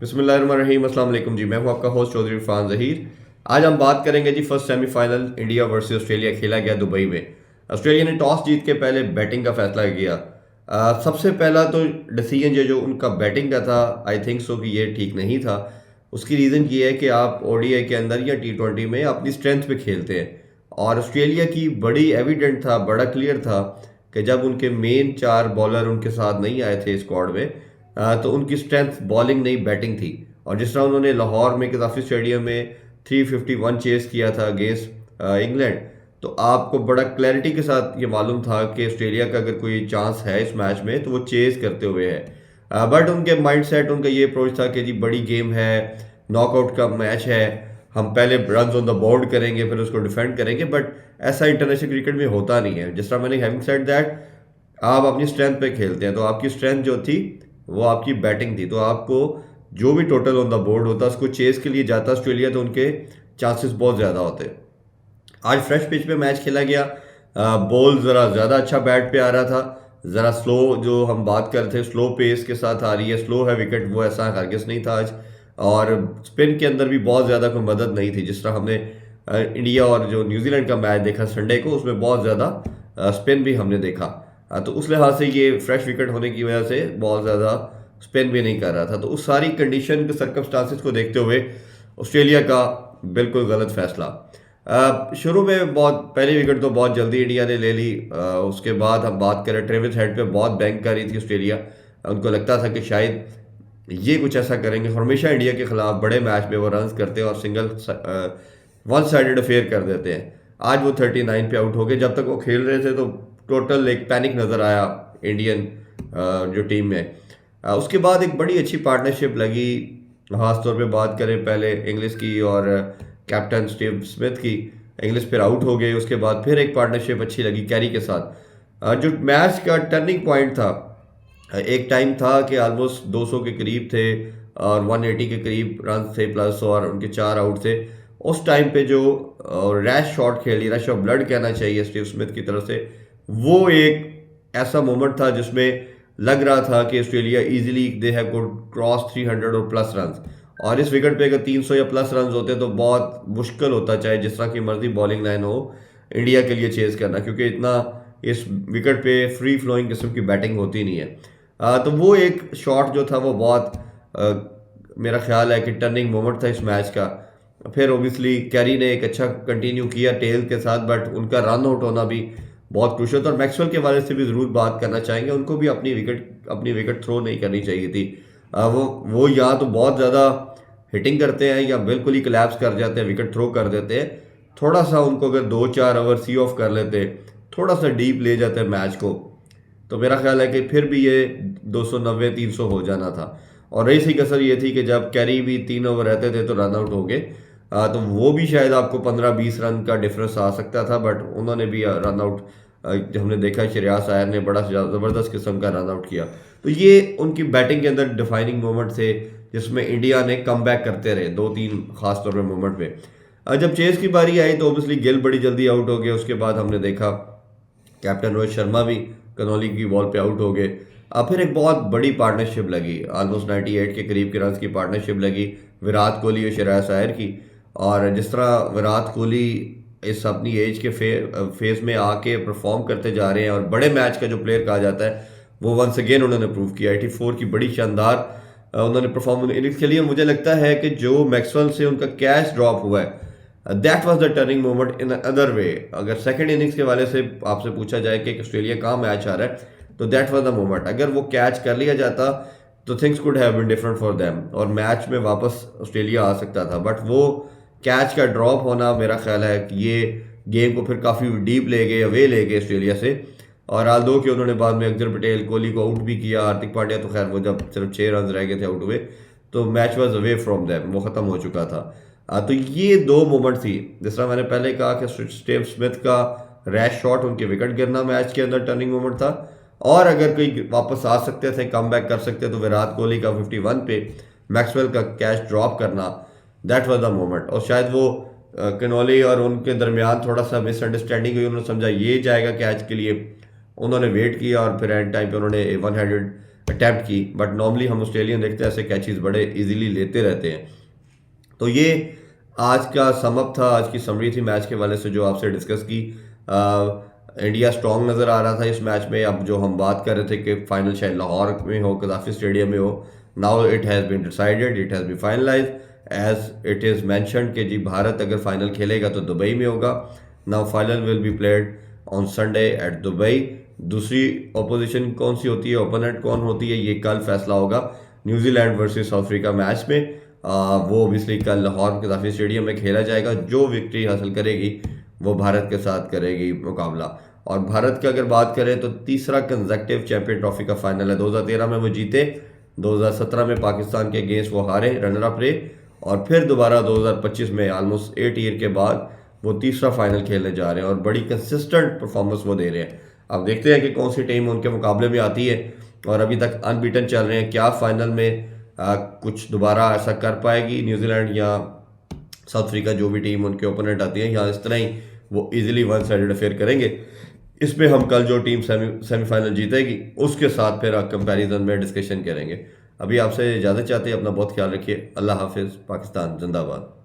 बिस्मिल्लाहिर्रहमानिर्रहीम। अस्सलाम वालेकुम जी, मैं हूं आपका होस्ट चौधरी इरफान ज़हीर। आज हम बात करेंगे जी first semifinal India versus Australia खेला गया दुबई में। ऑस्ट्रेलिया ने टॉस जीत के पहले बैटिंग का फैसला किया। सबसे पहला तो डिसीजन जो उनका बैटिंग का था, आई थिंक सो कि ये ठीक नहीं था। उसकी रीज़न ये है कि आप ओडीआई के अंदर या टी20 में अपनी स्ट्रेंथ पे खेलते हैं, और ऑस्ट्रेलिया की बड़ी एविडेंट था, बड़ा क्लियर था कि जब उनके मेन चार बॉलर उनके साथ नहीं आए थे स्क्वाड में, तो उनकी स्ट्रेंथ बॉलिंग नहीं बैटिंग थी। और जिस तरह उन्होंने लाहौर में गद्दाफी स्टेडियम में 351 चेस किया था अगेंस्ट इंग्लैंड, तो आपको बड़ा क्लैरिटी के साथ ये मालूम था कि ऑस्ट्रेलिया का अगर कोई चांस है इस मैच में तो वो चेस करते हुए है। बट उनके माइंडसेट, उनका ये अप्रोच था कि जी बड़ी गेम है, नॉकआउट का मैच है, हम पहले रन ऑन द बोर्ड करेंगे फिर उसको डिफेंड करेंगे। बट ऐसा इंटरनेशनल क्रिकेट में होता नहीं है। जिस तरह मैंने हैविंग सेड दैट, आप अपनी स्ट्रेंथ पे खेलते हैं, तो आपकी स्ट्रेंथ जो थी वो आपकी बैटिंग थी, तो आपको जो भी टोटल ऑन द बोर्ड होता उसको चेस के लिए जाता ऑस्ट्रेलिया, तो उनके चांसेस बहुत ज़्यादा होते। आज फ्रेश पिच पे मैच खेला गया। बॉल ज़रा ज़्यादा अच्छा बैट पे आ रहा था, ज़रा स्लो, जो हम बात कर रहे थे स्लो पेस के साथ आ रही है, स्लो है विकेट, वो ऐसा हरगिज़ नहीं था आज। और स्पिन के अंदर भी बहुत ज़्यादा कोई मदद नहीं थी। जिस तरह हमने इंडिया और जो न्यूजीलैंड का मैच देखा संडे को, उसमें बहुत ज़्यादा स्पिन भी हमने देखा। तो उस लिहाज से ये फ्रेश विकेट होने की वजह से बहुत ज़्यादा स्पिन भी नहीं कर रहा था। तो उस सारी कंडीशन के सर्कमस्टांसिस को देखते हुए ऑस्ट्रेलिया का बिल्कुल गलत फैसला। शुरू में बहुत पहली विकेट तो बहुत जल्दी इंडिया ने ले ली। उसके बाद हम बात करें, ट्रेविस हेड पे बहुत बैंक कर रही थी ऑस्ट्रेलिया। उनको लगता था कि शायद ये कुछ ऐसा करेंगे। हमेशा इंडिया के खिलाफ बड़े मैच में वो रन करते हैं और सिंगल वन साइडेड अफेयर कर देते हैं। आज वो 39 पे आउट हो गए। जब तक वो खेल रहे थे तो टोटल एक पैनिक नज़र आया इंडियन जो टीम में। उसके बाद एक बड़ी अच्छी पार्टनरशिप लगी। खासतौर पे बात करें पहले इंग्लिश की और कैप्टन स्टीव स्मिथ की। इंग्लिश फिर आउट हो गए, उसके बाद फिर एक पार्टनरशिप अच्छी लगी कैरी के साथ। जो मैच का टर्निंग पॉइंट था, एक टाइम था कि ऑलमोस्ट 200 के करीब थे और 180 के करीब रन थे प्लस, और उनके 4 आउट थे। उस टाइम पे जो रैश शॉट खेली, रश ऑफ ब्लड कहना चाहिए स्टीव स्मिथ की तरफ से, वो एक ऐसा मोमेंट था जिसमें लग रहा था कि Australia easily they have could cross 300 और प्लस रन। और इस विकेट पे अगर 300 या प्लस रन होते तो बहुत मुश्किल होता, चाहे जिस तरह की मर्जी बॉलिंग लाइन हो, इंडिया के लिए चेज करना, क्योंकि इतना इस विकेट पे फ्री फ्लोइंग किस्म की बैटिंग होती नहीं है। तो वो एक शॉट जो था वो बहुत मेरा ख्याल है कि टर्निंग मोमेंट था इस मैच का। फिर ओबियसली कैरी ने एक अच्छा कंटिन्यू किया टेल के साथ, बट उनका रन आउट होना भी बहुत क्रूशल था। और मैक्सवेल के बारे से भी ज़रूर बात करना चाहेंगे, उनको भी अपनी विकेट थ्रो नहीं करनी चाहिए थी। वो या तो बहुत ज़्यादा हिटिंग करते हैं या बिल्कुल ही कोलैप्स कर जाते हैं, विकेट थ्रो कर देते हैं। थोड़ा सा उनको अगर 2-4 ओवर सी ऑफ कर लेते, थोड़ा सा डीप ले जाते मैच को, तो मेरा ख्याल है कि फिर भी ये 290-300 हो जाना था। और रही सी कसर ये थी कि जब कैरी भी 3 ओवर रहते थे तो रन आउट हो गए, तो वो भी शायद आपको 15-20 रन का डिफरेंस आ सकता था, बट उन्होंने भी रन आउट, जो हमने देखा श्रेयस अय्यर ने बड़ा ज़बरदस्त किस्म का रन आउट किया। तो ये उनकी बैटिंग के अंदर डिफाइनिंग मोमेंट थे जिसमें इंडिया ने कम बैक करते रहे 2-3 खास तौर पर मोमेंट पे। जब चेस की बारी आई तो ओबियसली गिल बड़ी जल्दी आउट हो गए। उसके बाद हमने देखा कैप्टन रोहित शर्मा भी कनौली की बॉल पे आउट हो गए। अब फिर एक बहुत बड़ी पार्टनरशिप लगी, ऑलमोस्ट 98 के करीब के रन की पार्टनरशिप लगी विराट कोहली और श्रेयस अय्यर की। और जिस तरह विराट कोहली इस अपनी एज के फेज में आके परफॉर्म करते जा रहे हैं और बड़े मैच का जो प्लेयर कहा जाता है, वो वंस अगेन उन्होंने प्रूव किया। 84 की बड़ी शानदार उन्होंने परफॉर्म इनिंग्स खेली। और मुझे लगता है कि जो मैक्सवेल से उनका कैच ड्रॉप हुआ है, that was the turning moment in other way. अगर सेकंड इनिंग्स के वाले से आपसे पूछा जाए कि ऑस्ट्रेलिया कहाँ मैच आ रहा है, तो दैट वाज द मोमेंट। अगर वो कैच कर लिया जाता तो things could have been different for them और मैच में वापस ऑस्ट्रेलिया आ सकता था। बट वो कैच का ड्रॉप होना, मेरा ख्याल है कि ये गेम को फिर काफ़ी डीप ले गए, अवे ले गए ऑस्ट्रेलिया से। और आल दो कि उन्होंने बाद में अक्षर पटेल, कोहली को आउट भी किया, हार्दिक पांड्या तो खैर वो जब सिर्फ 6 रन रह गए थे आउट हुए, तो match was away from them, वो ख़त्म हो चुका था। तो ये 2 मोमेंट थी। जिस तरह मैंने पहले कहा कि स्टीव स्मिथ का रैश शॉट, उनके विकेट गिरना मैच के अंदर टर्निंग मोमेंट था। और अगर कोई वापस आ सकते थे, कम बैक कर सकते, तो विराट कोहली का 51 पे मैक्सवेल का कैच ड्रॉप करना, दैट वाज द मोमेंट। और शायद वो कनौली और उनके दरमियान थोड़ा सा मिसअंडरस्टैंडिंग हुई, उन्होंने समझा ये जाएगा कैच के लिए, उन्होंने वेट किया और फिर एंड टाइम पे उन्होंने वन हैंडेड अटैम्प्ट की, बट नॉर्मली हम ऑस्ट्रेलियन देखते हैं ऐसे कैचेस बड़े इजीली लेते रहते हैं। तो ये आज का समअप था, आज की समरी थी मैच के वाले से जो आपसे डिस्कस की। इंडिया स्ट्रांग नज़र आ रहा था इस मैच में। अब जो हम बात कर रहे थे कि फाइनल शायद लाहौर में हो, कदाफी स्टेडियम में हो, now it has been decided, it has been finalize as it is mentioned कि जी भारत अगर फाइनल खेलेगा तो दुबई में होगा। Now final will be played on Sunday at Dubai. दूसरी अपोजिशन कौन सी होती है, ओपोनेंट कौन होती है, ये कल फैसला होगा New Zealand versus south Africa match में। वो ओबियसली कल लाहौर कदाफी स्टेडियम में खेला जाएगा। जो विक्ट्री हासिल करेगी वो भारत के साथ करेगी मुकाबला। और भारत की अगर बात करें तो तीसरा कंसेक्टिव चैंपियन ट्रॉफी का फाइनल है। 2013 में वो जीते, 2017 में पाकिस्तान के अगेंस्ट वो हारे, रनर अप रहे, और फिर दोबारा 2025 में ऑलमोस्ट 8 ईयर के बाद वो तीसरा फाइनल खेलने जा रहे हैं और बड़ी कंसिस्टेंट परफॉर्मेंस वो दे रहे हैं। अब देखते हैं कि कौन सी टीम उनके मुकाबले में आती है, और अभी तक अनबीटन चल रहे हैं। क्या फाइनल में कुछ दोबारा ऐसा कर पाएगी न्यूजीलैंड या साउथ अफ्रीका, जो भी टीम उनके ओपोनेंट आती है, या इस तरह ही वो इजीली वन साइडेड अफेयर करेंगे। इसमें हम कल जो टीम सेमीफाइनल जीतेगी उसके साथ फिर कंपैरिजन में डिस्कशन करेंगे। अभी आपसे इजाज़त चाहते हैं, अपना बहुत ख्याल रखिए। अल्लाह हाफिज़। पाकिस्तान जिंदाबाद।